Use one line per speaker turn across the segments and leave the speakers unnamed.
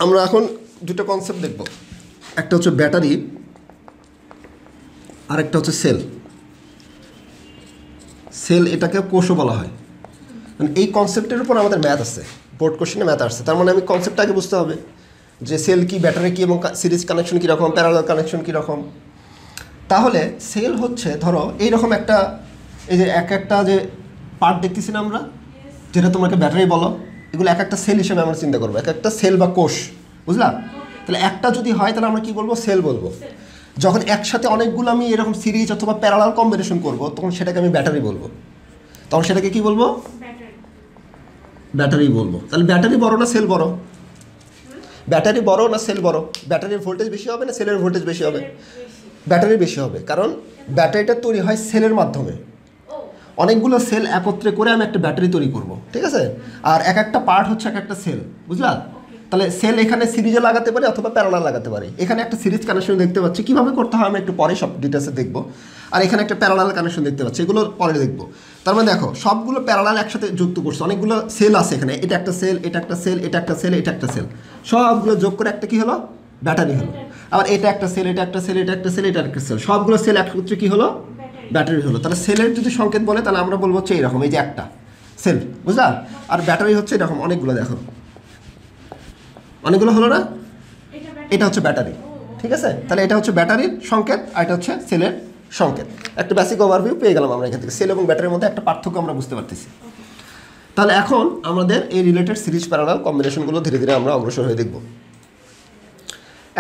আমরা এখন দুটো কনসেপ্ট দেখব, একটা হচ্ছে ব্যাটারি আর একটা হচ্ছে সেল। সেল এটাকে কোষও বলা হয়। মানে এই কনসেপ্টের উপর আমাদের ম্যাথ আছে, বোর্ড কোশ্চেনে ম্যাথ আসছে। তার মানে আমি কনসেপ্টটা আগে বুঝতে হবে যে সেল কি, ব্যাটারি কি, এবং সিরিজ কানেকশন কীরকম, প্যারালাল কানেকশন কীরকম। তাহলে সেল হচ্ছে ধরো এইরকম একটা, এই যে এক একটা যে পার্ট দেখতেছি না আমরা, যেটা তোমাকে ব্যাটারি বলো, এগুলো এক একটা সেল হিসেবে আমরা চিন্তা করবো, এক একটা সেল বা কোষ, বুঝলা? তাহলে একটা যদি হয় তাহলে আমরা কি বলবো? সেল বলবো। যখন একসাথে অনেকগুলো আমি এরকম সিরিজ অথবা প্যারালাল কম্বিনেশন করব, তখন সেটাকে আমি ব্যাটারি বলবো। তখন সেটাকে কি বলবো? ব্যাটারি বলবো। তাহলে ব্যাটারি বড় না সেল বড়? ব্যাটারি বড় না সেল বড়? ব্যাটারির ভোল্টেজ বেশি হবে না সেলের ভোল্টেজ বেশি হবে? ব্যাটারি বেশি হবে, কারণ ব্যাটারিটা তৈরি হয় সেলের মাধ্যমে। অনেকগুলো সেল একত্রে করে আমি একটা ব্যাটারি তৈরি করব, ঠিক আছে? আর এক একটা পার্ট হচ্ছে এক একটা সেল, বুঝলা? তাহলে সেল এখানে সিরিজে লাগাতে পারি অথবা প্যারালাল লাগাতে পারি। এখানে একটা সিরিজ কানেকশন দেখতে পাচ্ছি, কীভাবে করতে হয় আমি একটু পরে সব ডিটেলসে দেখবো। আর এখানে একটা প্যারালাল কানেকশন দেখতে পাচ্ছি, এগুলো পরে দেখবো। তার মানে দেখো সবগুলো প্যারালাল একসাথে যুক্ত করছে, অনেকগুলো সেল আছে এখানে, এটা একটা সেল, এটা একটা সেল, এটা একটা সেল, এটা একটা সেল, সবগুলো যোগ করে একটা কী হলো? ব্যাটারি হলো। আবার এটা একটা সেল, এটা একটা সেল, এটা একটা সেল, এটা একটা সেল, সবগুলো সেল একত্রে কী হলো? ব্যাটারি হলো। তাহলে সেলের যদি সংকেত বলে তাহলে আমরা বলবো হচ্ছে এইরকম, এই যে একটা সেল, বুঝলা? আর ব্যাটারি হচ্ছে এরকম অনেকগুলো, দেখো অনেকগুলো হলো না? এটা হচ্ছে ব্যাটারি, ঠিক আছে? তাহলে এটা হচ্ছে ব্যাটারির সংকেত আর এটা হচ্ছে সেলের সংকেত। একটা বেসিক ওভারভিউ পেয়ে গেলাম আমরা এখান থেকে। সেল এবং ব্যাটারির মধ্যে একটা পার্থক্য আমরা বুঝতে পারতেছি। তাহলে এখন আমাদের এই রিলেটেড সিরিজ প্যারালাল কম্বিনেশনগুলো ধীরে ধীরে আমরা অগ্রসর হয়ে দেখব।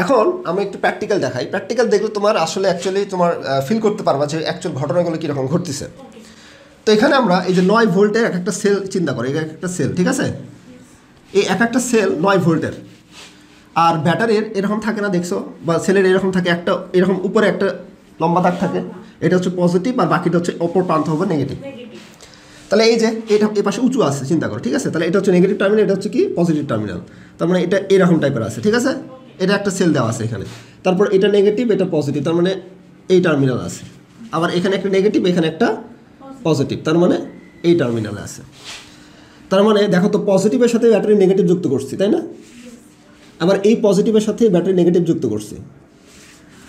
এখন আমরা একটু প্র্যাকটিক্যাল দেখাই। প্র্যাকটিক্যাল দেখলে তোমার আসলে অ্যাকচুয়ালি তোমার ফিল করতে পারবা যে অ্যাকচুয়াল ঘটনাগুলো কীরকম ঘটতেছে। তো এখানে আমরা এই যে 9 ভোল্টের এক একটা সেল চিন্তা করি, এক একটা সেল, ঠিক আছে? এই এক একটা সেল 9 ভোল্টের। আর ব্যাটারির এরকম থাকে না দেখছো, বা সেলের এরকম থাকে, একটা এরকম উপরে একটা লম্বা দাগ থাকে, এটা হচ্ছে পজিটিভ আর বাকিটা হচ্ছে অপর প্রান্ত হবে নেগেটিভ। তাহলে এই যে এটা এ পাশে উঁচু আছে চিন্তা করো, ঠিক আছে? তাহলে এটা হচ্ছে নেগেটিভ টার্মিনাল, এটা হচ্ছে কি পজিটিভ টার্মিনাল। তার মানে এটা এরকম টাইপের আছে, ঠিক আছে? এটা একটা সেল দেওয়া আছে এখানে, তারপর এটা নেগেটিভ এটা পজিটিভ, তার মানে এই টার্মিনাল আছে। আবার এখানে একটা নেগেটিভ, এখানে একটা পজিটিভ, তার মানে এই টার্মিনালে আছে। তার মানে দেখো তো পজিটিভের সাথে ব্যাটারি নেগেটিভ যুক্ত করছি, তাই না? আবার এই পজিটিভের সাথে ব্যাটারি নেগেটিভ যুক্ত করছি,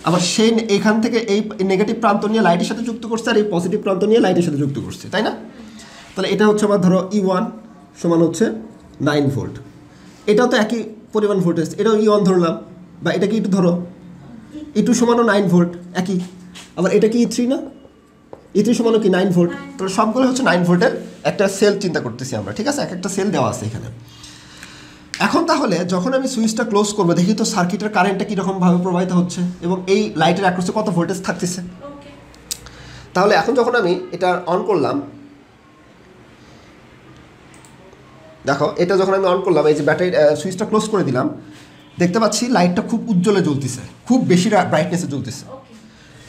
আবার সেই এখান থেকে এই নেগেটিভ প্রান্ত নিয়ে লাইটের সাথে যুক্ত করছে, আর এই পজিটিভ প্রান্ত নিয়ে লাইটের সাথে যুক্ত করছে, তাই না? তাহলে এটা হচ্ছে আবার ধরো E1 সমান হচ্ছে 9 ভোল্ট। এটাও তো একই পরিমাণ ভোল্টেজ, এটাও E1 ধরলাম, বা এটা কি একটু ধরো E2 সমানও 9 ভোল্ট একই। আবার এটা কি E3 না? E3 সমানও কি 9 ভোল্ট। তাহলে সবগুলো হচ্ছে 9 ভোল্টের একটা সেল চিন্তা করতেছি আমরা, ঠিক আছে? এক একটা সেল দেওয়া আছে এখানে। এখন তাহলে যখন আমি সুইচটা ক্লোজ করবো, দেখি তো সার্কিটের কারেন্টটা কীরকমভাবে প্রবাহিত হচ্ছে এবং এই লাইটের অ্যাক্রসে কত ভোল্টেজ থাকতেছে। তাহলে এখন যখন আমি এটা অন করলাম, দেখো এটা যখন আমি অন করলাম, এই যে ব্যাটারি সুইচটা ক্লোজ করে দিলাম, দেখতে পাচ্ছি লাইটটা খুব উজ্জ্বলে জ্বলতেছে, খুব বেশি ব্রাইটনেসে জ্বলতেছে।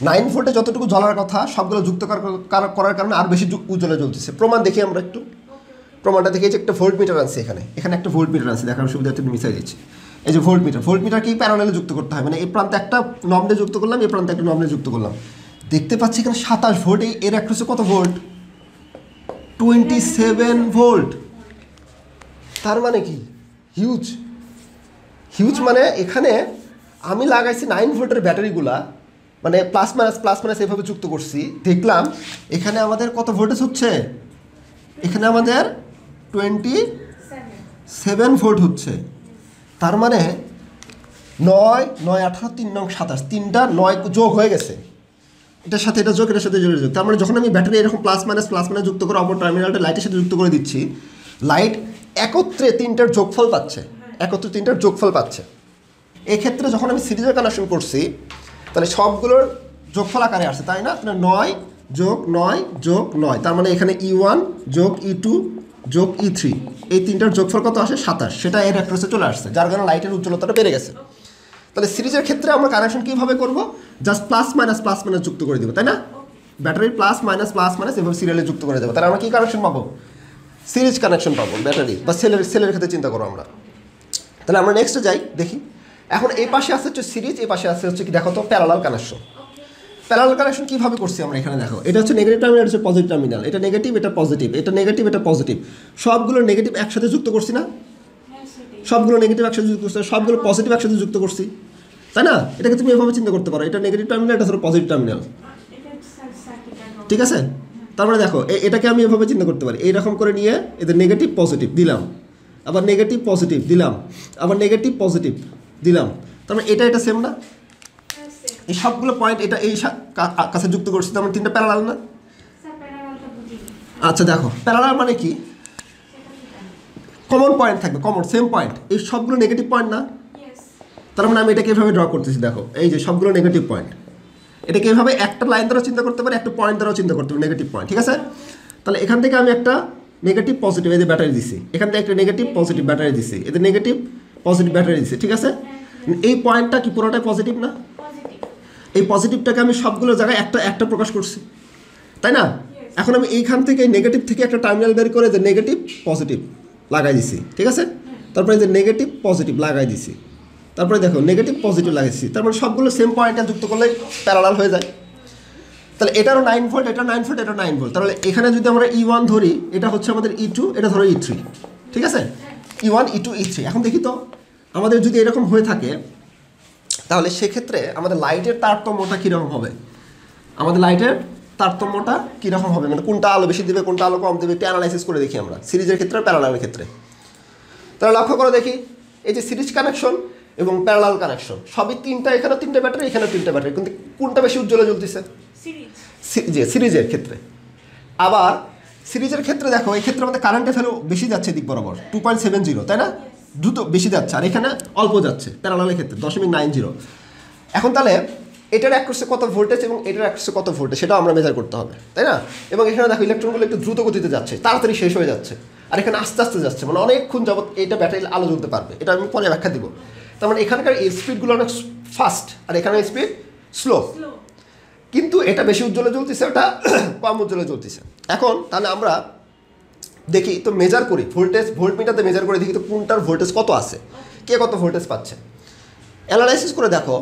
9 ভোল্টে যতটুকু জ্বলার কথা সবগুলো যুক্ত করার কারণে আর বেশি উজ্জ্বলে জ্বলতেছে। প্রমাণ দেখি আমরা একটু। প্রমাণটা দেখি যে একটা ভোল্ট মিটার আছে এখানে, এখানে একটা ভোল্ট মিটার আছে, দেখার সুবিধার্থে মিশাই দিচ্ছি। এই যে ভোল্ট মিটার, ভোল্ট মিটার কি প্যারালালে যুক্ত করতে হয়, মানে এই প্রান্তে একটা নবনে যুক্ত করলাম, এই প্রান্তে একটা নবনে যুক্ত করলাম। দেখতে পাচ্ছি এখানে 27 ভোল্ট, এর অ্যাক্রসে কত ভোল্ট? 27 ভোল্ট। তার মানে কি হিউজ, হিউজ। মানে এখানে আমি লাগাইছি 9 ভোল্টের ব্যাটারিগুলা, মানে প্লাস মাইনাস এইভাবে যুক্ত করছি, দেখলাম এখানে আমাদের কত ভোল্টেজ হচ্ছে, এখানে আমাদের 27 ভোল্ট হচ্ছে। তার মানে 9 9 18 3 9 27, তিনটা 9 যোগ হয়ে গেছে, এটার সাথে এটা যোগ, এটার সাথে যোগ। তার মানে যখন আমি ব্যাটারি এরকম প্লাস মাইনাস যুক্ত করে অপর টার্মিনালটা লাইটের সাথে যুক্ত করে দিচ্ছি, লাইট একত্রে তিনটার যোগফল পাচ্ছে, একত্রে তিনটার যোগফল পাচ্ছে। এক্ষেত্রে যখন আমি সিরিজের কানেকশন করছি তাহলে সবগুলোর যোগফল আকারে আসছে, তাই না? 9 যোগ 9 যোগ 9, তার মানে এখানে E1 যোগ E2 যোগ E3, এই তিনটার যোগফল কত আসে? 27। সেটা এর অ্যাক্রসে চলে আসছে, যার কারণে লাইটের উজ্জ্বলতাটা বেড়ে গেছে। তাহলে সিরিজের ক্ষেত্রে আমরা কানেকশন কীভাবে করব? জাস্ট প্লাস মাইনাস যুক্ত করে দেবো, তাই না? ব্যাটারির প্লাস মাইনাস এভাবে সিরিয়ালে যুক্ত করে দেবো। তাহলে আমরা কী কানেকশন পাবো? সিরিজ কানেকশন পাবো ব্যাটারি বা সেলের ক্ষেত্রে চিন্তা করো আমরা। তাহলে আমরা নেক্সটে যাই, দেখি। এখন এই পাশে আসছে হচ্ছে সিরিজ, এই পাশে আসছে হচ্ছে কি দেখো তো প্যারালাল কানেকশন। প্যারালাল কানেকশন কীভাবে করছি আমরা এখানে দেখো, এটা হচ্ছে নেগেটিভ টার্মিনাল, হচ্ছে পজিটিভ টার্মিনাল, এটা নেগেটিভ এটা পজিটিভ, এটা নেগেটিভ এটা পজিটিভ, সবগুলো নেগেটিভ একসাথে যুক্ত করছি না? সবগুলো নেগেটিভ একসাথে যুক্ত করছি, সবগুলো পজিটিভ একসাথে যুক্ত করছি, তাই না? এটাকে তুমি এভাবে চিন্তা করতে পারো, এটা নেগেটিভ টার্মিনাল, এটা ধরো পজিটিভ টার্মিনাল, ঠিক আছে? তার মানে দেখো এটাকে আমি এভাবে চিন্তা করতে পারি, এইরকম করে নিয়ে এদের নেগেটিভ পজিটিভ দিলাম, আবার নেগেটিভ পজিটিভ দিলাম, আবার নেগেটিভ পজিটিভ দিলাম, তার মানে এটা সেম না? এই সবগুলো পয়েন্ট এটা এই কাছে যুক্ত করছি, তার মানে তিনটা প্যারালাল না? আচ্ছা দেখো প্যারালাল মানে কি, কমন পয়েন্ট থাকবে, কমন সেম পয়েন্ট, এই সবগুলো নেগেটিভ পয়েন্ট না? তার মানে আমি এটাকে এভাবে ড্র করতেছি, দেখো এই যে সবগুলো নেগেটিভ পয়েন্ট, এটাকে এভাবে একটা লাইন দ্বারা চিন্তা করতে পারি, একটা পয়েন্ট দ্বারাও চিন্তা করতে পারি, নেগেটিভ পয়েন্ট, ঠিক আছে? তাহলে এখান থেকে আমি একটা নেগেটিভ পজিটিভ এদের ব্যাটারি দিছি, এখান থেকে একটা নেগেটিভ পজিটিভ ব্যাটারি দিছি, এদের নেগেটিভ পজিটিভ ব্যাটারি দিছি, ঠিক আছে? এই পয়েন্টটা কি পুরোটাই পজিটিভ না? এই পজিটিভটাকে আমি সবগুলো জায়গায় একটা প্রকাশ করছি, তাই না? এখন আমি এইখান থেকে নেগেটিভ থেকে একটা টার্মিনাল বের করে যে নেগেটিভ পজিটিভ লাগাই দিছি, ঠিক আছে? তারপরে যে নেগেটিভ পজিটিভ লাগাই দিছি, তারপরে দেখো নেগেটিভ পজিটিভ লাগাইছি, তার মানে সবগুলো সেম পয়েন্টে যুক্ত করলে প্যারালাল হয়ে যায়। তাহলে এটারও 9 ভোল্ট, এটা 9 ভোল্ট, এটা 9 ভোল্ট, তাহলে এখানে যদি আমরা E1 ধরি, এটা হচ্ছে আমাদের E2, এটা ধরো E3, ঠিক আছে? E1 E2 E3। এখন দেখি তো আমাদের যদি এরকম হয়ে থাকে তাহলে সেক্ষেত্রে আমাদের লাইটের তারতম্যটা কীরকম হবে, আমাদের লাইটের তারতম্যটা কীরকম হবে, মানে কোনটা আলো বেশি দেবে, কোনটা আলো কম দেবে, একটু অ্যানালাইসিস করে দেখি আমরা সিরিজের ক্ষেত্রে আর প্যারালালের ক্ষেত্রে। তাহলে লক্ষ্য করে দেখি এই যে সিরিজ কানেকশন এবং প্যারালাল কানেকশন সবই তিনটা, এখানে তিনটে ব্যাটারি, এখানে তিনটে ব্যাটারি, কিন্তু কোনটা বেশি উজ্জ্বলে জ্বলতেছে? সিরিজের ক্ষেত্রে। আবার সিরিজের ক্ষেত্রে দেখো এই ক্ষেত্রে আমাদের কারেন্টের ভ্যালু বেশি যাচ্ছে দিক বরাবর 2.70, তাই না? দ্রুত বেশি যাচ্ছে, আর এখানে অল্প যাচ্ছে প্যারালালের ক্ষেত্রে 0.90। এখন তাহলে এটার অ্যাক্রসে কত ভোল্টেজ এবং এটার অ্যাক্রসে কত ভোল্টেজ সেটাও আমরা মেজার করতে হবে, তাই না? এবং এখানে দেখো ইলেকট্রনগুলো একটু দ্রুত গতিতে যাচ্ছে, তাড়াতাড়ি শেষ হয়ে যাচ্ছে, আর এখানে আস্তে আস্তে যাচ্ছে, মানে অনেকক্ষণ যাবত এইটা ব্যাটারি আলো জ্বলতে পারবে, এটা আমি পরে ব্যাখ্যা দিব। তার মানে এখানকার এই স্পিডগুলো অনেক ফাস্ট আর এখানে স্পিড স্লো, কিন্তু এটা বেশি উজ্জ্বলে জ্বলতেছে, ওটা কম উজ্জ্বলে জ্বলতেছে। এখন তাহলে আমরা দেখি তো মেজার করি, ভোল্টেজ ভোল্টমিটারতে মেজার করে দেখি তো কোনটার ভোল্টেজ কত আছে, কে কত ভোল্টেজ পাচ্ছে। অ্যানালাইসিস করে দেখো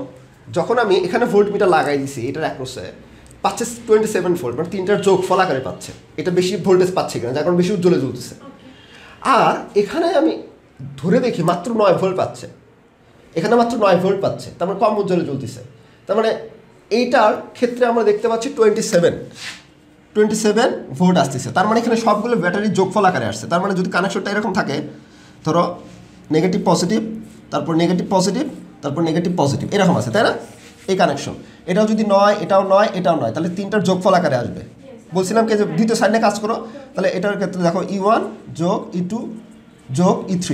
যখন আমি এখানে ভোল্টমিটার লাগাই দিছি এটার অ্যাক্রসে পাচ্ছে 27 ভোল্ট, মানে তিনটার যোগফল আকারে পাচ্ছে, এটা বেশি ভোল্টেজ পাচ্ছে কিনা, যার কারণে বেশি উজ্জ্বলে জ্বলতেছে। আর এখানে আমি ধরে দেখি মাত্র 9 ভোল্ট পাচ্ছে, এখানে মাত্র 9 ভোল্ট পাচ্ছে, তার মানে কম উজ্জ্বলে জ্বলতেছে। তার মানে এইটার ক্ষেত্রে আমরা দেখতে পাচ্ছি 27 ভোল্ট আসতেছে, তার মানে এখানে সবগুলো ব্যাটারির যোগফল আকারে আসছে। তার মানে যদি কানেকশনটা এরকম থাকে, ধরো নেগেটিভ পজিটিভ, তারপর নেগেটিভ পজিটিভ, তারপর নেগেটিভ পজিটিভ, এরকম আছে, তাই না? এই কানেকশন এটাও যদি 9, এটাও 9, এটাও 9, তাহলে তিনটার যোগফল আকারে আসবে। বলছিলাম কি যে দ্বিতীয় সাইডে কাজ করো, তাহলে এটার ক্ষেত্রে দেখো E1 যোগ E2 যোগ E3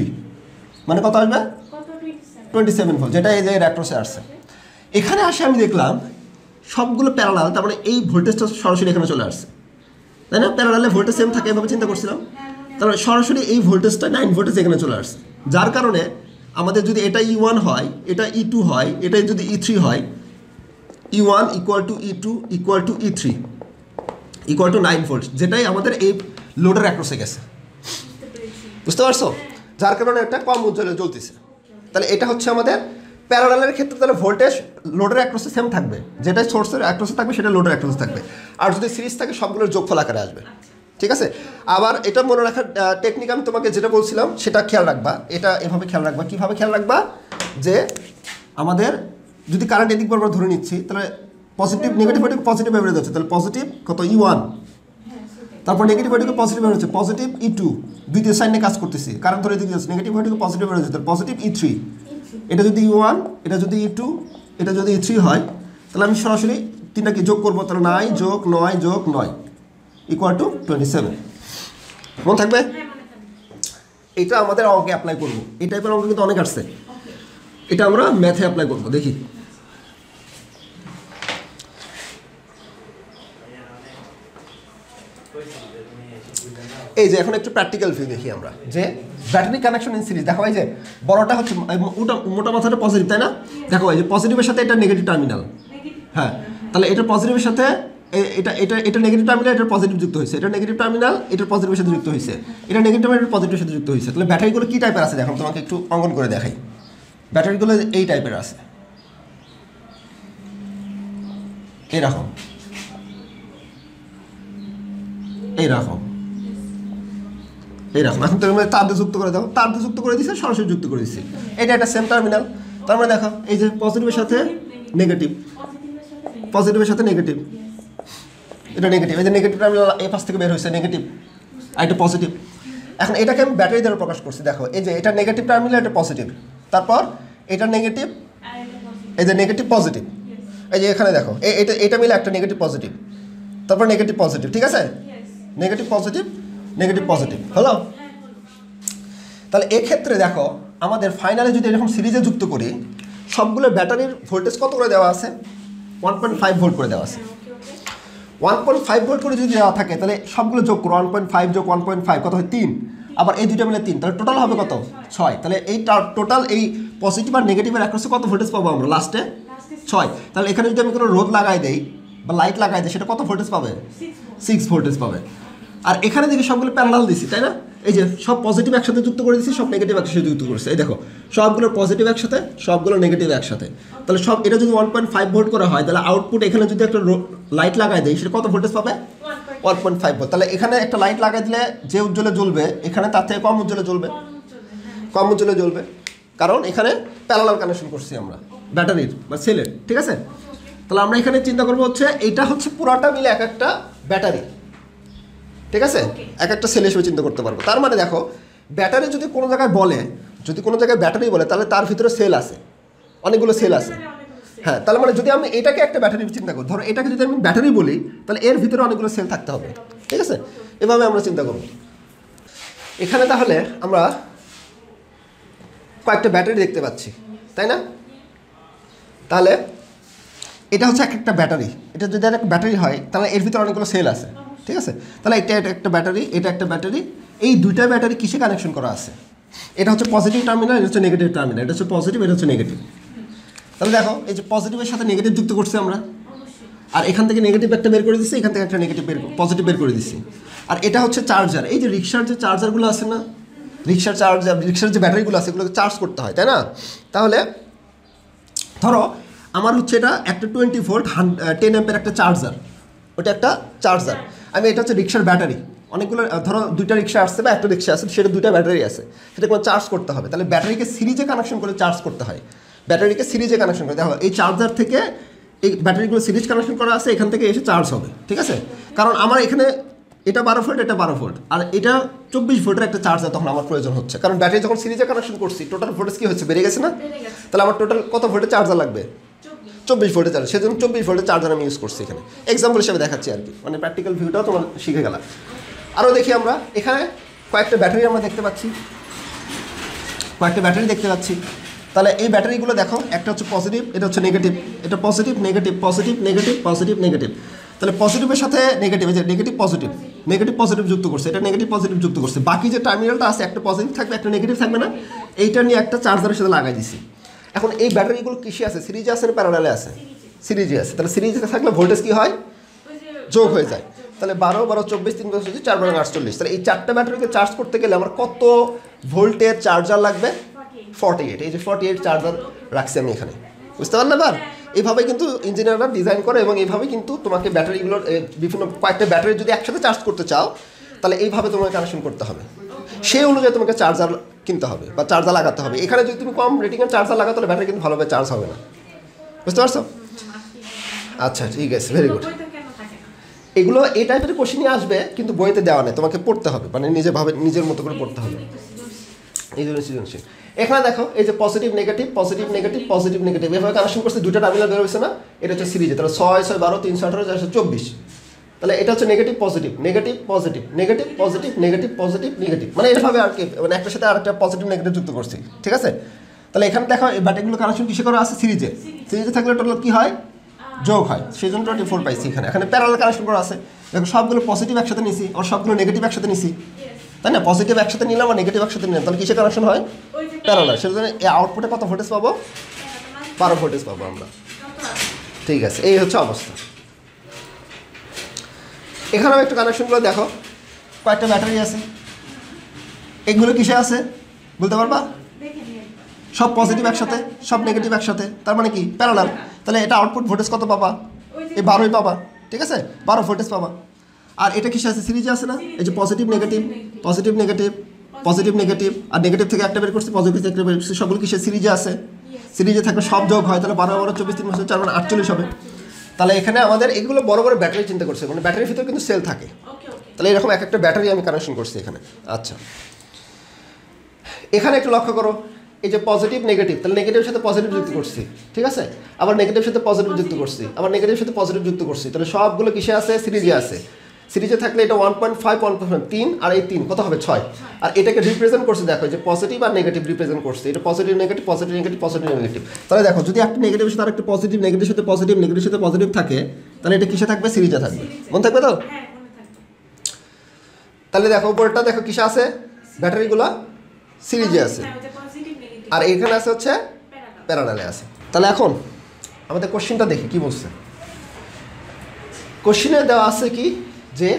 মানে কত আসবে? 27 ভোল্ট, যেটা এই যে অ্যাক্রসে আসছে। এখানে আসে আমি দেখলাম সবগুলো প্যারালাল, তার মানে এই ভোল্টেজটা সরাসরি এখানে চলে আসছে, তাই না? প্যারালালে ভোল্টেজ সেম থাকে, এভাবে চিন্তা করছিলাম, তারপরে সরাসরি এই ভোল্টেজটা 9 ভোল্টেজ এখানে চলে আসছে, যার কারণে আমাদের যদি এটা E1 হয়, এটা E2 হয়, এটা যদি E3 হয়, E1 equal to E2 equal to E3 equal to 9 volt, যেটাই আমাদের এই লোডের অ্যাক্রসে গেছে, বুঝতে পারছো? যার কারণে একটা কম উজ্জ্বলে জ্বলতেছে। তাহলে এটা হচ্ছে আমাদের প্যারালালের ক্ষেত্রে, তাহলে ভোল্টেজ লোডের অ্যাক্রসে সেম থাকবে, যেটাই সোর্সের অ্যাক্রসে থাকবে সেটা লোডের অ্যাক্রসে থাকবে, আর যদি সিরিজ থাকে সবগুলোর যোগফল আকারে আসবে, ঠিক আছে? আবার এটা মনে রাখার টেকনিক আমি তোমাকে যেটা বলছিলাম সেটা খেয়াল রাখবা, এটা এভাবে খেয়াল রাখবা। কীভাবে খেয়াল রাখবা? যে আমাদের যদি কারেন্ট এদিক বরাবর ধরে নিচ্ছি, তাহলে পজিটিভ নেগেটিভ ওইটাকে পজিটিভ বেরোতে যাচ্ছে, তাহলে পজিটিভ কত E1, তারপর নেগেটিভ ওইটাকে পজিটিভ বেরোচ্ছে পজিটিভ E2, দ্বিতীয় সাইডে কাজ করতেছি, কারণ ধরে দিকে যাচ্ছে নেগেটিভ ওইটাকে পজিটিভ বেরোচ্ছে, তাহলে পজিটিভ E3, এটা যদি E1, এটা যদি E2, এটা যদি E3 হয়, তাহলে আমি সরাসরি তিনটাকে যোগ করবো, তাহলে 9 যোগ 9 যোগ 9 ইকুয়াল টু 27। মনে থাকবে? এটা আমাদের অঙ্কে অ্যাপ্লাই করবো, এই টাইপের অঙ্ক কিন্তু অনেক আসছে, এটা আমরা ম্যাথে অ্যাপ্লাই করবো। দেখি এই যে এখন একটু প্র্যাকটিক্যাল ভিউ দেখি আমরা, যে ব্যাটারি কানেকশন ইন সিরিজ। দেখো এই যে বড়টা হচ্ছে ওটা মোটা মাথাটা পজিটিভ, তাই না? দেখো এই যে পজিটিভের সাথে এটা নেগেটিভ টার্মিনাল, হ্যাঁ, তাহলে এটা পজিটিভের সাথে এটা এটা এটা নেগেটিভ টার্মিনাল, এটা পজিটিভ যুক্ত হয়েছে, এটা নেগেটিভ টার্মিনাল, এটা পজিটিভের সাথে যুক্ত হয়েছে, এটা নেগেটিভ টার্মিনাল পজিটিভের সাথে যুক্ত হয়েছে। তাহলে ব্যাটারিগুলো কী টাইপের আছে দেখো, তোমাকে একটু অঙ্কন করে দেখাই। ব্যাটারিগুলো এই টাইপের আছে, এরকম এইরকম, এইরকম। এখন তুমি তার দিয়ে যুক্ত করে দাও, তার দিয়ে যুক্ত করে দিছে, সরাসরি যুক্ত করে দিচ্ছি। এটা একটা সেম টার্মিনাল। তার মানে দেখো এই যে পজিটিভের সাথে নেগেটিভ, পজিটিভের সাথে নেগেটিভ, এটা নেগেটিভ, এই যে নেগেটিভ টার্মিনাল এই পাশ থেকে বের হয়েছে নেগেটিভ, আর এটা পজিটিভ। এখন এটাকে আমি ব্যাটারি দ্বারা প্রকাশ করছি। দেখো এই যে এটা নেগেটিভ টার্মিনাল, এটা পজিটিভ, তারপর এটা নেগেটিভ, এই যে নেগেটিভ পজিটিভ, এই যে এখানে দেখো এটা এটা মিলে একটা নেগেটিভ পজিটিভ, তারপর নেগেটিভ পজিটিভ, ঠিক আছে, নেগেটিভ পজিটিভ, নেগেটিভ পজিটিভ হলো। তাহলে এক্ষেত্রে দেখো আমাদের ফাইনালে যদি এরকম সিরিজে যুক্ত করি, সবগুলো ব্যাটারির ভোল্টেজ কত করে দেওয়া আছে? 1.5 ভোল্ট করে দেওয়া আছে। 1.5 ভোল্ট করে যদি দেওয়া থাকে তাহলে সবগুলো যোগ করো, 1.5 যোগ 1.5 কত হয়? 3। আবার এই দুইটা মিলে 3, তাহলে টোটাল হবে কত? 6। তাহলে এই টোটাল এই পজিটিভ আর নেগেটিভের অ্যাক্রসে কত ভোল্টেজ পাবো আমরা লাস্টে? 6। তাহলে এখানে যদি আমি কোনো রোদ লাগাই দেই বা লাইট লাগাই দিই, সেটা কত ভোল্টেজ পাবে? 6 ভোল্টেজ পাবে। আর এখানে দেখি সবগুলো প্যারালাল দিছি, তাই না? এই যে সব পজিটিভ একসাথে যুক্ত করে দিচ্ছি, সব নেগেটিভ একসাথে যুক্ত করছে। এই দেখো সবগুলো পজিটিভ একসাথে, সবগুলো নেগেটিভ একসাথে। তাহলে সব এটা যদি 1.5 ভোল্ট করা হয়, তাহলে আউটপুট এখানে যদি একটা লাইট লাগাই দেয়, সেটা কত ভোল্টেজ পাবে? 1.5 ভোল্ট। তাহলে এখানে একটা লাইট লাগাই দিলে যে উজ্জ্বলে জ্বলবে, এখানে তার থেকে কম উজ্জ্বলে জ্বলবে, কম উজ্জ্বলে জ্বলবে, কারণ এখানে প্যারালাল কানেকশন করছি আমরা ব্যাটারির বা সেলের, ঠিক আছে। তাহলে আমরা এখানে চিন্তা করবো হচ্ছে এটা হচ্ছে পুরাটা মিলে এক একটা ব্যাটারি, ঠিক আছে, এক একটা সেল হিসেবে চিন্তা করতে পারবো। তার মানে দেখো ব্যাটারি যদি কোনো জায়গায় বলে, যদি কোনো জায়গায় ব্যাটারি বলে, তাহলে তার ভিতরে সেল আছে, অনেকগুলো সেল আছে। হ্যাঁ, তাহলে মানে যদি আমি এটাকে একটা ব্যাটারি চিন্তা করি, ধরো এটাকে যদি আমি ব্যাটারি বলি, তাহলে এর ভিতরে অনেকগুলো সেল থাকতে হবে, ঠিক আছে। এভাবে আমরা চিন্তা করব। এখানে তাহলে আমরা কয়েকটা ব্যাটারি দেখতে পাচ্ছি, তাই না? তাহলে এটা হচ্ছে এক একটা ব্যাটারি। এটা যদি একটা ব্যাটারি হয়, তাহলে এর ভিতরে অনেকগুলো সেল আছে, ঠিক আছে। তাহলে এটা একটা ব্যাটারি, এটা একটা ব্যাটারি, এই দুইটা ব্যাটারি কিসে কানেকশন করা আছে? এটা হচ্ছে পজিটিভ টার্মিনাল, এটা হচ্ছে নেগেটিভ টার্মিনাল, এটা হচ্ছে পজিটিভ, এটা হচ্ছে নেগেটিভ। তাহলে দেখো এই যে পজিটিভের সাথে নেগেটিভ যুক্ত করছি আমরা, আর এখান থেকে নেগেটিভ একটা বের করে দিচ্ছি, এখান থেকে একটা নেগেটিভ পজিটিভ বের করে দিচ্ছি। আর এটা হচ্ছে চার্জার। এই যে রিক্সার যে চার্জারগুলো আছে না, রিক্সার চার্জার, রিক্সার যে ব্যাটারিগুলো আছে, এগুলোকে চার্জ করতে হয়, তাই না? তাহলে ধরো আমার হচ্ছে এটা একটা 20 ভোল্ট 10 অ্যাম্পের একটা চার্জার, ওটা একটা চার্জার। আমি এটা হচ্ছে রিক্সার ব্যাটারি, অনেকগুলো ধরো দুইটা রিক্সা আসছে বা একটা রিক্সা আছে, সেটা দুইটা ব্যাটারি আছে, সেটা কোনো চার্জ করতে হবে। তাহলে ব্যাটারিকে সিরিজে কানেকশন করে চার্জ করতে হয়, ব্যাটারিকে সিরিজে কানেকশন করে। দেখো এই চার্জার থেকে এই ব্যাটারিগুলো সিরিজ কানেকশন করা আছে, এখান থেকে এসে চার্জ হবে, ঠিক আছে। কারণ আমার এখানে এটা 12 ভোল্ট, এটা 12 ভোল্ট, আর এটা 24 ভোল্টের একটা চার্জার তখন আমার প্রয়োজন হচ্ছে, কারণ ব্যাটারি যখন সিরিজে কানেকশন করছি টোটাল ভোল্টেজ কী হচ্ছে? বেড়ে গেছে না? তাহলে আমার টোটাল কত ভোল্টের চার্জার লাগবে? 24 ভোল্টের চার্জার। সেজন্য 24 ভোল্টের চার্জার আমি ইউজ করছি এখানে, এক্সাম্পল হিসেবে দেখাচ্ছি আর কি, মানে প্র্যাকটিক্যাল ভিউটাও তোমার শিখে গেলাম। আরও দেখি আমরা এখানে কয়েকটা ব্যাটারি আমরা দেখতে পাচ্ছি, কয়েকটা ব্যাটারি দেখতে পাচ্ছি। তাহলে এই ব্যাটারিগুলো দেখো, একটা হচ্ছে পজিটিভ, এটা হচ্ছে নেগেটিভ, এটা positive negative, positive negative, positive negative. তাহলে পজিটিভের সাথে নেগেটিভ, এই যে নেগেটিভ পজিটিভ, নেগেটিভ পজিটিভ যুক্ত করছে, এটা নেগেটিভ পজিটিভ যুক্ত করছে। বাকি যে টার্মিনালটা আছে, একটা পজিটিভ থাকবে একটা নেগেটিভ থাকবে না, এইটা নিয়ে একটা চার্জারের সাথে লাগাই দিছি। এখন এই ব্যাটারিগুলো কিসে আছে? সিরিজে আছে না প্যারালালে আছে? সিরিজে আছে। তাহলে সিরিজে থাকলে ভোল্টেজ কী হয়? যোগ হয়ে যায়। তাহলে 12 12 24 3 24 4 12 48। তাহলে এই চারটা ব্যাটারিকে চার্জ করতে গেলে আমার কত ভোল্টের চার্জার লাগবে? 48। এই যে 48 চার্জার রাখছি আমি এখানে, বুঝতে পারলে? এবার এইভাবে কিন্তু ইঞ্জিনিয়াররা ডিজাইন করে, এবং এইভাবে কিন্তু তোমাকে ব্যাটারিগুলোর বিভিন্ন কয়েকটা ব্যাটারি যদি একসাথে চার্জ করতে চাও, তাহলে এইভাবে তোমাকে কানেকশন করতে হবে, সেই অনুযায়ী তোমাকে চার্জার কিনতে হবে বা চার্জার লাগাতে হবে। এখানে যদি তুমি কম রেটিংয়ের চার্জার লাগাও, তাহলে ব্যাটারি কিন্তু ভালোভাবে চার্জ হবে না, বুঝতে পারছো? আচ্ছা, ঠিক আছে, ভেরি গুড। এগুলো এই টাইপের কোশ্চেনই আসবে, কিন্তু বইতে দেওয়া নেই, তোমাকে পড়তে হবে, মানে নিজের মতো করে পড়তে হবে। এই জন্য সৃজনশীল। এখানে দেখো এই যে positive negative, positive negative, positive negative, এভাবে কানেকশন করছে, দুটো টার্মিনাল বের হয়েছে না? এটা হচ্ছে সিরিজে। তাহলে 6 6 12 318 424। তাহলে এটা হচ্ছে negative positive, negative positive, negative positive, negative positive, negative, মানে এভাবে আর কি, মানে একটার সাথে আরেকটা পজিটিভ নেগেটিভ যুক্ত করছি, ঠিক আছে। তাহলে এখানে দেখো এই ব্যাটারিগুলো কানেকশন কিসে করা আছে? সিরিজে। সিরিজে থাকলে টোটাল কী হয়? যোগ হয়, সেই জন্য 24 পাইছি। এখানে প্যারালাল কানেকশন করা আছে। দেখো সবগুলো পজিটিভ একসাথে নিছি, আর সবগুলো নেগেটিভ একসাথে নিছি, তাই না? পজিটিভ একসাথে নিলাম আর নেগেটিভ একসাথে নিলাম, তাহলে কিসে কানেকশন হয়? প্যারালাল। সেই জন্য এই আউটপুটে কত ভোল্টেজ পাবো? 12 ভোল্টেজ পাবো আমরা, ঠিক আছে। এই হচ্ছে অবস্থা। এখানেও একটু কানেকশনগুলো দেখো, কয়েকটা ব্যাটারি আছে, এগুলো কিসে আছে বলতে পারবা? সব পজিটিভ একসাথে, সব নেগেটিভ একসাথে, তার মানে কি? প্যারালাল। তাহলে এটা আউটপুট ভোল্টেজ কত পাবা? এই 12ই পাবা, ঠিক আছে, 12 ভোল্টেজ পাবা। আর এটা কিসে আছে সিরিজে আছে না এই যে positive negative positive negative positive negative আর নেগেটিভ থেকে একটা বের করছি পজিটিভ থেকে একটা বের করছি সবগুলো কিসে সিরিজে আছে সিরিজে থাকলে সব যোগ হয় তাহলে 12 12 24 3 4 মানে 48 হবে তাহলে এখানে আমাদের এগুলো বড় বড় ব্যাটারি চিন্তা করছে মানে ব্যাটারির ভিতরে কিন্তু সেল থাকে তাহলে এরকম এক একটা ব্যাটারি আমি কানেকশন করছি এখানে আচ্ছা এখানে একটু লক্ষ্য করো এই যে পজিটিভ নেগেটিভ তাহলে নেগেটিভের সাথে পজিটিভ যুক্ত করছি ঠিক আছে আবার নেগেটিভের সাথে পজিটিভ যুক্ত করছি আবার নেগেটিভের সাথে পজিটিভ যুক্ত করছি তাহলে সবগুলো কিসে আছে সিরিজে আছে সিরিজে থাকলে এটা 1.5 1.3 আর এই 3 কত হবে 6 আর এটাকে রিপ্রেজেন্ট করছে দেখো যে পজিটিভ আর নেগেটিভ রিপ্রেজেন্ট করছে এটা positive negative positive negative positive negative তাহলে দেখো যদি একটা নেগেটিভের সাথে আরেকটা পজিটিভ নেগেটিভের সাথে পজিটিভ নেগেটিভের সাথে পজিটিভ থাকে তাহলে এটা কিসে থাকবে সিরিজে থাকবে মনে থাকবে তো তাহলে দেখো উপরটা দেখো কিসে আছে ব্যাটারিগুলো সিরিজে আছে আর এখানে আছে হচ্ছে প্যারালালে আছে তাহলে এখন আমাদের কোশ্চেনটা দেখি কি বলছে কোশ্চেনে দেওয়া আছে কি যে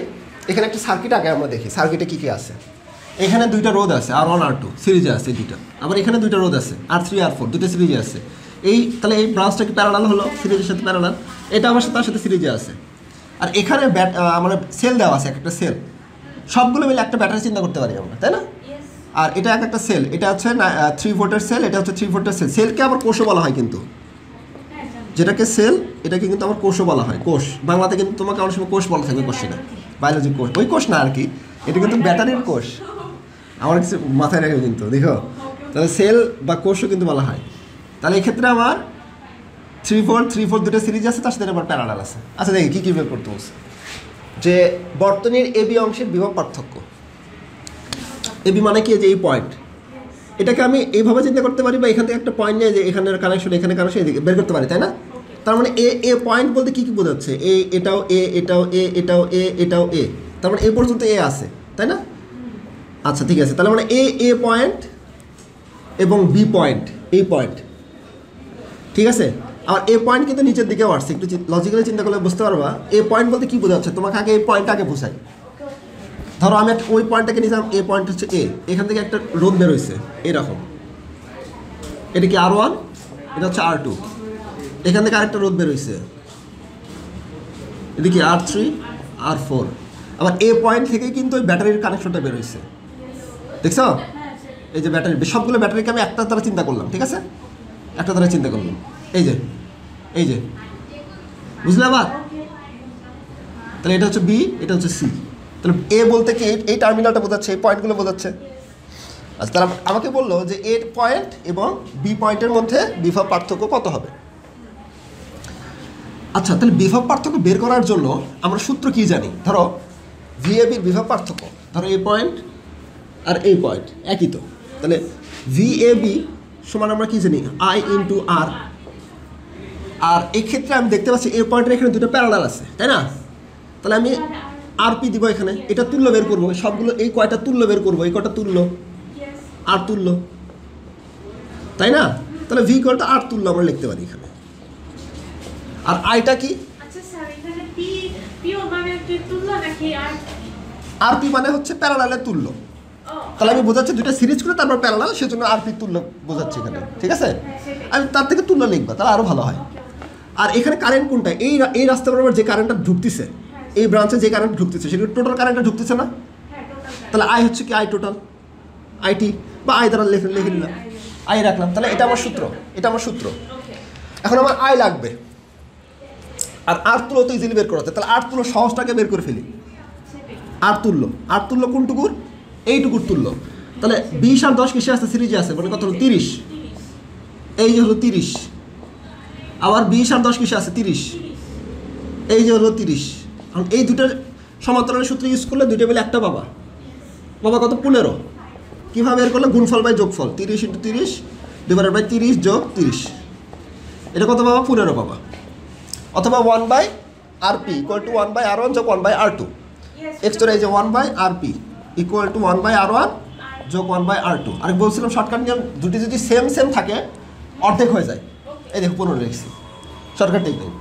এখানে একটা সার্কিট আগে আমরা দেখি সার্কিটে কী কী আছে এখানে দুইটা রোধ আছে R1 R2 সিরিজে আছে এই দুইটা আবার এখানে দুইটা রোধ আছে R3 R4 দুটো সিরিজে আছে এই তাহলে এই ব্রাঞ্চটা কি প্যারালাল হলো সিরিজের সাথে প্যারালাল এটা আমার তার সাথে সিরিজে আছে আর এখানে মানে সেল দেওয়া আছে একটা সেল সবগুলো মিলে একটা ব্যাটারি চিন্তা করতে পারি আমরা তাই না আর এটা একটা সেল এটা হচ্ছে 3 ভোল্টের সেল এটা হচ্ছে 3 ভোল্টের সেল সেলকে আবার কোষও বলা হয় কিন্তু যেটাকে সেল এটাকে কিন্তু আমার কোষও বলা হয় কোষ বাংলাতে কিন্তু তোমাকে অনেক সময় কোষ বলা থাকবে কোশ্চেনে বায়োলজি কোষ ওই কোষ না আর কি এটা কিন্তু ব্যাটারির কোষ আমার কিছু মাথায় রাখবে কিন্তু দেখো তাহলে সেল বা কোষও কিন্তু বলা হয় তাহলে এক্ষেত্রে আমার 3 ভোল্ট দুটো সিরিজ আছে তার সাথে আবার প্যারালাল আছে আচ্ছা দেখি কী কী বের করতে বলছে যে বর্তনীর এবি অংশের বিভব পার্থক্য এবি মানে কি যে এই পয়েন্ট এটাকে আমি এইভাবে চিন্তা করতে পারি বা এখান থেকে একটা পয়েন্ট নিয়ে যে এখানের কানেকশন এখানে কানেকশন এদিকে বের করতে পারি তাই না তার মানে এ পয়েন্ট বলতে কী কী বোঝাচ্ছে এটাও এটাও এটাও তার মানে এ পর্যন্ত এ আছে তাই না আচ্ছা ঠিক আছে তাহলে মানে এ পয়েন্ট এবং বি পয়েন্ট এই পয়েন্ট ঠিক আছে আর এ পয়েন্ট কিন্তু নিচের দিকেও আসছে একটু লজিক্যালি চিন্তা করলে বুঝতে পারবা এ পয়েন্ট বলতে কী বোঝাচ্ছে তোমাকে আগে এই পয়েন্টটা আগে বোঝাই ধরো আমি ওই পয়েন্টটাকে নিয়েছিলাম এ পয়েন্ট হচ্ছে এ এখান থেকে একটা রোদ বেরোইছে এরকম এটা কি R1 এটা হচ্ছে R2 এখান থেকে আরেকটা রোদ বেরোইছে এটা কি R3 R4 আবার এ পয়েন্ট থেকেই কিন্তু ওই ব্যাটারির কানেকশনটা বেরোইছে দেখছো এই যে ব্যাটারি সবগুলো ব্যাটারিকে আমি একটা দ্বারা চিন্তা করলাম ঠিক আছে একটা দ্বারা চিন্তা করলাম এই যে বুঝলে আবার তাহলে এটা হচ্ছে বি এটা হচ্ছে সি তাহলে এ বলতে কি এই টার্মিনালটা বোঝাচ্ছে এই পয়েন্টগুলো বোঝাচ্ছে আচ্ছা তারা আমাকে বললো যে এ পয়েন্ট এবং বি পয়েন্টের মধ্যে বিভব পার্থক্য কত হবে আচ্ছা তাহলে বিভব পার্থক্য বের করার জন্য আমরা সূত্র কি জানি ধরো ভিএবির বিভব পার্থক্য ধরো এই পয়েন্ট আর এই পয়েন্ট একই তো তাহলে ভিএবি সমান আমরা কি জানি I ইন্টু আর আর এই ক্ষেত্রে আমি দেখতে পাচ্ছি এই পয়েন্টের এখানে দুটো প্যারালাল আছে তাই না তাহলে আমি আরপি দিব এখানে এটা তুল্য বের করবো সবগুলো এই কয়টা তুল্য বের করবো এই কয়টা তুল্য আর তুল্য তাই না তাহলে ভি কয়টা আর তুল্য আমরা লিখতে পারি এখানে আর আইটা কি আরপি মানে হচ্ছে প্যারালালের তুল্য তাহলে আমি বোঝাচ্ছি দুটো সিরিজ করে তারপর প্যারালাল সেজন্য আরপি তুল্য বোঝাচ্ছি এখানে ঠিক আছে আমি তার থেকে তুল্য লিখবা তাহলে আরও ভালো হয় আর এখানে কারেন্ট কোনটা এই রাস্তা বরাবর যে কারেন্টটা ঢুকতেছে এই ব্রাঞ্চে যে কারেন্ট ঢুকতেছে সেটা টোটাল কারেন্টটা ঢুকতেছে না তাহলে আই হচ্ছে কি আই টোটাল আইটি বা আই দ্বারা লিখে নিলাম আই রাখলাম তাহলে এটা আমার সূত্র এখন আমার আই লাগবে আর আর তুলো তো ইজিলি বের করাতে তাহলে আর তুলো সহজটাকে বের করে ফেলি আর তুল্য কোনটুকুর এইটুকুর তুল্য তাহলে 20 আর 10 কিসে আছে সিরিজে আছে মানে কত হলো 30 এই যে হলো 30 আবার 20 আর 10 কিসে আছে 30 এই যে হলো 30 কারণ এই দুটোর সমান্তরালের সূত্র ইউজ করলে দুটো মিলে একটা বাবা কত 15 কীভাবে বের করলে গুণফল বাই যোগফল 30 × 30 ডিভাইডেড বাই 30 + 30 এটা কত পাবা 15 পাবা অথবা 1/RP = 1/R1 + 1/R2 এক্সট্রা এই যে 1/RP = 1/R1 + 1/R2 আর বলছিলাম শর্টকাট নিয়ম দুটি যদি সেম থাকে অর্ধেক হয়ে যায় এই দেখো 15 লিখছি শর্টকাট টেকনিক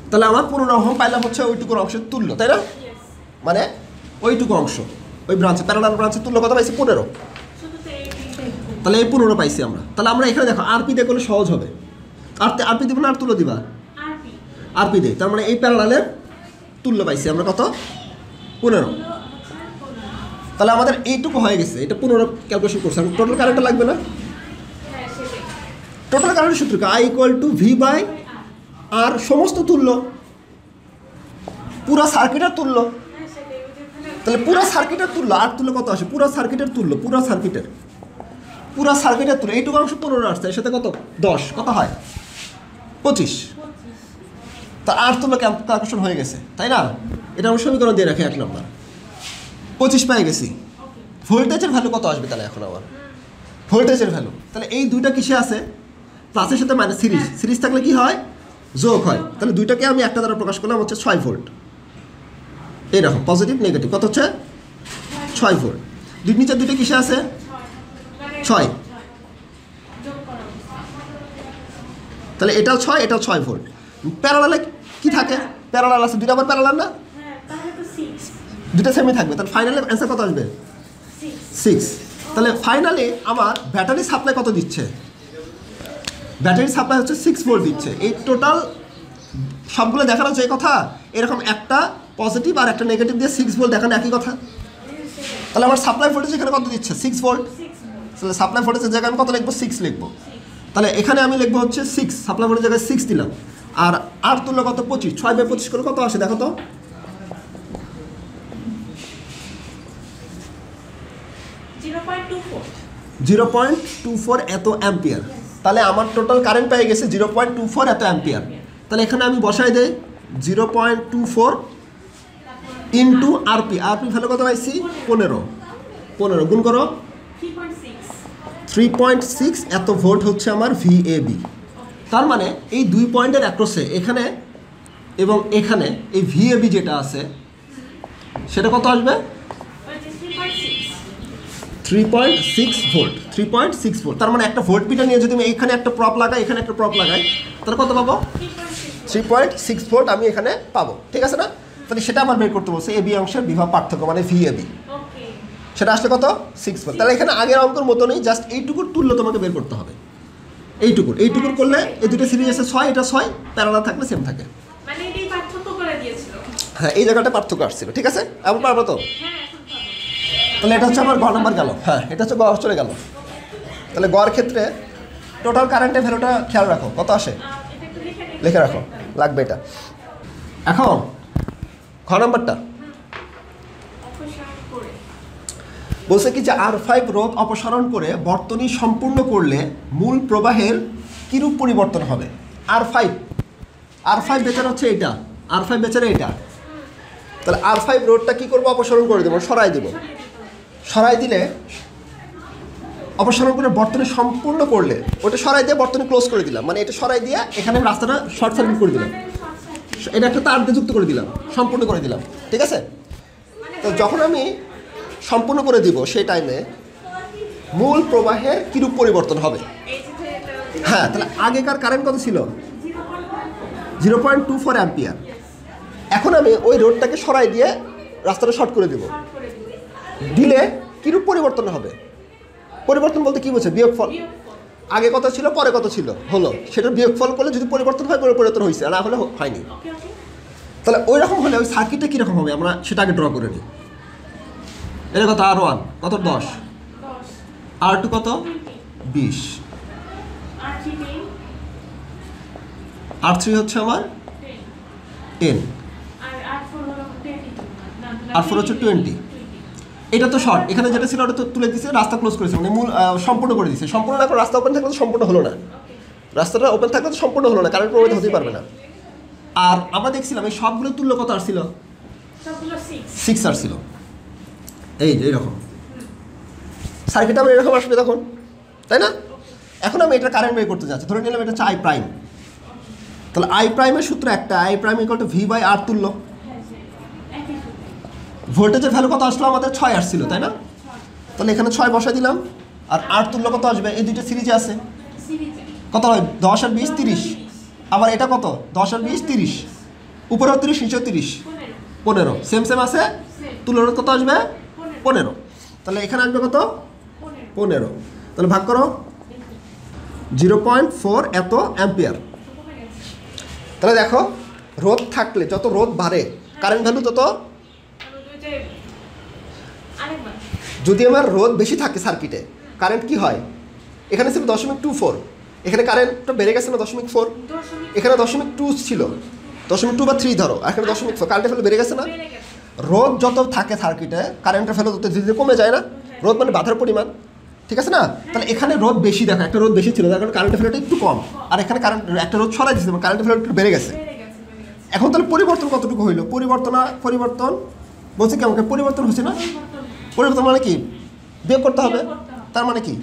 তাহলে আমার 15 ওহম পাইলাম হচ্ছে ওইটুকুর অংশের তুল্য তাই না মানে ওইটুকু অংশ ওই ব্রাঞ্চে প্যারালাল ব্রাঞ্চের তুল্য কত পাইছি 15 তাহলে এই 15 পাইছি আমরা তাহলে আমরা এখানে দেখো আরপি দিয়ে করলে সহজ হবে আরপি দিব না আর তুল্য দিবা আরপি দেই তার মানে এই প্যারালালের তুল্য পাইছি আমরা কত 15। তাহলে আমাদের এইটুকু হয়ে গেছে, এটা 15 ক্যালকুলেশন করছে। টোটাল কারেন্টটা লাগবে না? টোটাল কারেন্টের সূত্র কি? I = V/R, সমস্ত তুল্য, পুরো সার্কিটের তুল্য। তাহলে পুরো সার্কিটের তুল্য, আর তুল্য কত আসে? পুরো সার্কিটের তুল্য, পুরো সার্কিটের তুল্য। এইটুকু অংশ 15 আসছে, এর সাথে কত 10, কত হয় 25। তা আর তুল্য ক্যালকুলেশন হয়ে গেছে, তাই না? এটা আমি সমীকরণ দিয়ে রাখি 1 নম্বর। 25 পেয়ে গেছি। ভোল্টেজের ভ্যালু কত আসবে তাহলে এখন আবার? ভোল্টেজের ভ্যালু তাহলে এই দুইটা কিসে আছে? প্লাসের সাথে মাইনাস, সিরিজ থাকলে কি হয়? যোগ হয়। তাহলে দুইটাকে আমি একটা দ্বারা প্রকাশ করলাম, হচ্ছে 6 ভোল্ট। এইরকম পজিটিভ নেগেটিভ, কত হচ্ছে 6 ভোল্ট। দুই নিচে দুইটা কিসে আছে? 6। তাহলে এটাও 6, এটাও 6 ভোল্ট। প্যারালালে কি থাকে? প্যারালাল আছে, দুইটা আবার প্যারালাল না? দুটো সেমই থাকবে। তাহলে ফাইনালি অ্যান্সার কত আসবে? 6। তাহলে ফাইনালি আমার ব্যাটারি সাপ্লাই কত দিচ্ছে? ব্যাটারি সাপ্লাই হচ্ছে 6 ভোল্ট দিচ্ছে। এই টোটাল সবগুলো দেখানো যে কথা, এরকম একটা পজিটিভ আর একটা নেগেটিভ দিয়ে 6 ভোল্ট দেখানো একই কথা। তাহলে আমার সাপ্লাই ভোল্টেজ এখানে কত দিচ্ছে? 6 ভোল্ট। তাহলে সাপ্লাই ভোল্টেজের জায়গায় আমি কত লিখবো? 6 লিখবো। তাহলে এখানে আমি লিখবো হচ্ছে 6, সাপ্লাই ভোল্টেজের জায়গায় 6 দিলাম। আর তুল্য কত? 25। 6/25 করে কত আসে দেখো তো? 0.24 এত অ্যাম্পিয়ার। তাহলে আমার টোটাল কারেন্ট পেয়ে গেছে 0.24 এত অ্যাম্পিয়ার। তাহলে এখানে আমি বসাই দেই 0.24 ইন্টু আরপি। আরপি ভ্যালু কত পাইছি? 15 গুণ করো 3.6 এত ভোল্ট হচ্ছে আমার VAB। তার মানে এই 2 পয়েন্টের অ্যাক্রসে এখানে এবং এখানে এই VAB যেটা আছে সেটা কত আসবে? 3.6 ভোল্ট। 3.6 ভোল্ট। তার মানে একটা ভোল্ট মিটার নিয়ে যদি আমি এখানে একটা প্রপ লাগাই, এখানে একটা প্রপ লাগাই, তাহলে কত পাবো? 3.6 ভোল্ট আমি এখানে পাবো। ঠিক আছে না? তাহলে সেটা আমার বের করতে বলছে AB অংশের বিভব পার্থক্য, মানে VAB। সেটা আসলে কত? 6 ভোল্ট। তাহলে এখানে আগের অঙ্কের মতো নেই, জাস্ট এইটুকুর তুল্য তোমাকে বের করতে হবে। এইটুকুর করলে এই দুটো সিরিজ আছে 6, এটা 6, প্যারালাল থাকলে সেম থাকে।
মানে এটাই পার্থক্য করে দিয়েছিল।
হ্যাঁ, এই জায়গাটা পার্থক্য আসছিল। ঠিক আছে, এখন পারবো তো? তাহলে এটা হচ্ছে আমার গ নাম্বার গেল। হ্যাঁ, এটা হচ্ছে গ চলে গেল। তাহলে গড় ক্ষেত্রে টোটাল কারেন্টের ভ্যালুটা খেয়াল রাখো, কত আসে লিখে রাখো, লাগবে এটা। এখন খ নাম্বারটা বলছে কি যে R5 রোধ অপসারণ করে বর্তনী সম্পূর্ণ করলে মূল প্রবাহের কিরূপ পরিবর্তন হবে? R5 বেচার হচ্ছে এটা, R5 বেচারে এটা। তাহলে R5 রোধটা কি করবো? অপসারণ করে দেবো, সরাই দেবো। সরাই দিলে অপসারণ করে বর্তনী সম্পূর্ণ করলে, ওটা সরাই দিয়ে বর্তনী ক্লোজ করে দিলাম, মানে এটা সরাই দিয়ে এখানে রাস্তাটা শর্ট সার্কিট করে দিলাম, এটা একটা তার দিয়ে যুক্ত করে দিলাম, সম্পূর্ণ করে দিলাম। ঠিক আছে? তো যখন আমি সম্পূর্ণ করে দিব সেই টাইমে মূল প্রবাহের কিরূপ পরিবর্তন হবে? হ্যাঁ, তাহলে আগেকার কারেন্ট কত ছিল? 0.24 অ্যাম্পিয়ার। এখন আমি ওই রোডটাকে সরাই দিয়ে রাস্তাটা শর্ট করে দিব, দিলে কিরূপ পরিবর্তন হবে? পরিবর্তন বলতে কি বোঝে? বিয়োগফল। আগে কত ছিল, পরে কত ছিল, হলো, সেটার বিয়োগফল করলে যদি পরিবর্তন হয়, পরিবর্তন হয়েছে, আর না হলে হয়নি। তাহলে ওই রকম হলে ওই সার্কিটটা কীরকম হবে আমরা সেটা আগে ড্র করে নিই। এটা কত? R1 কত? 10। R2 কত? 20। R3 হচ্ছে আমার 10। R4 হচ্ছে 20। এটা তো শর্ট, এখানে যেটা ছিল ওটা তো তুলে দিচ্ছে, রাস্তা ক্লোজ করেছে, মানে মূল সম্পূর্ণ করে দিচ্ছে। সম্পূর্ণ না করে রাস্তা ওপেন থাকলে তো সম্পূর্ণ হলো না, রাস্তাটা ওপেন থাকলে তো সম্পূর্ণ হলো না, কারেন্ট প্রবাহিত হতেই পারবে না। আর আমরা দেখছিলাম এই সবগুলো তুল্য কত আসছিল? 6 আসছিল। এই যে এইরকম সার্কিট আমার এরকম আসবে তখন, তাই না? এখন আমি এটা কারেন্ট বের করতে যাচ্ছি, ধরে নিলাম এটা হচ্ছে I'। তাহলে I'-এর সূত্র একটা, I' = V/R তুল্য। ভোল্টেজের ভ্যালু কত আসলো আমাদের? 6 আসছিল, তাই না? তাহলে এখানে 6 বসাই দিলাম। আর R তুল্য কত আসবে? এই দুইটা সিরিজে আছে, কত হয়? 10 আর 20 30। আবার এটা কত? 10 আর 20 30, উপরেও 30 নিচেও 30, 15। সেম আছে। তুল্যর কত আসবে? 15। তাহলে এখানে আসবে কত? 15। তাহলে ভাগ করো, 0.4 এত অ্যাম্পিয়ার। তাহলে দেখো, রোধ থাকলে যত রোধ বাড়ে কারেন্ট ভ্যালু তত
যে আরেকবার
যদি আমার রোধ বেশি থাকে সার্কিটে কারেন্ট কি হয়, এখানে ছিল 0.24, এখানে কারেন্টটা বেড়ে গেছে না 0.4,
দশমিক
এখানে 0.2 ছিল, 0.2 বা 3 ধরো, আর এখানে 0.4, কারেন্টের ভ্যালু বেড়ে গেছে না।
বেড়ে গেছে।
রোধ যত থাকে সার্কিটে কারেন্টের ভ্যালু তত ধীরে ধীরে কমে যায় না। রোধ মানে বাধার পরিমাণ, ঠিক আছে না? তাহলে এখানে রোধ বেশি, দেখো একটা রোধ বেশি ছিল, তার কারণে কারেন্টের ভ্যালুটা একটু কম, আর এখানে কারেন্ট একটা রোধ ছড়াই দিচ্ছে, কারেন্টের ভ্যালু একটু বেড়ে গেছে।
বেড়ে গেছে, বেড়ে গেছে।
এখন তাহলে পরিবর্তন কতটুকু হইলো? পরিবর্তন বলছে কি আমাকে পরিবর্তন হচ্ছে না? পরিবর্তন মানে কি? বিয়োগ করতে হবে।
বিয়োগ করতে হবে।
তার মানে কি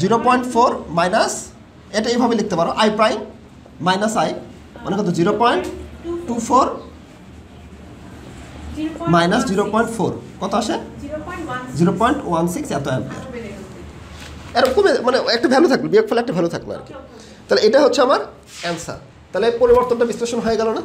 0.4 মাইনাস, এটা এইভাবে লিখতে পারো আই প্রাইম মাইনাস আই, মানে কত 0.24 মাইনাস 0.4 কত আসে 0.16 এত অ্যাম্পিয়ার। এরকম মানে একটা ভ্যালু থাকলো, বিয়োগ ফলে একটা ভ্যালু থাকলো আর কি। তাহলে এটা হচ্ছে আমার অ্যান্সার। তাহলে পরিবর্তনটা বিশ্লেষণ হয়ে গেল না?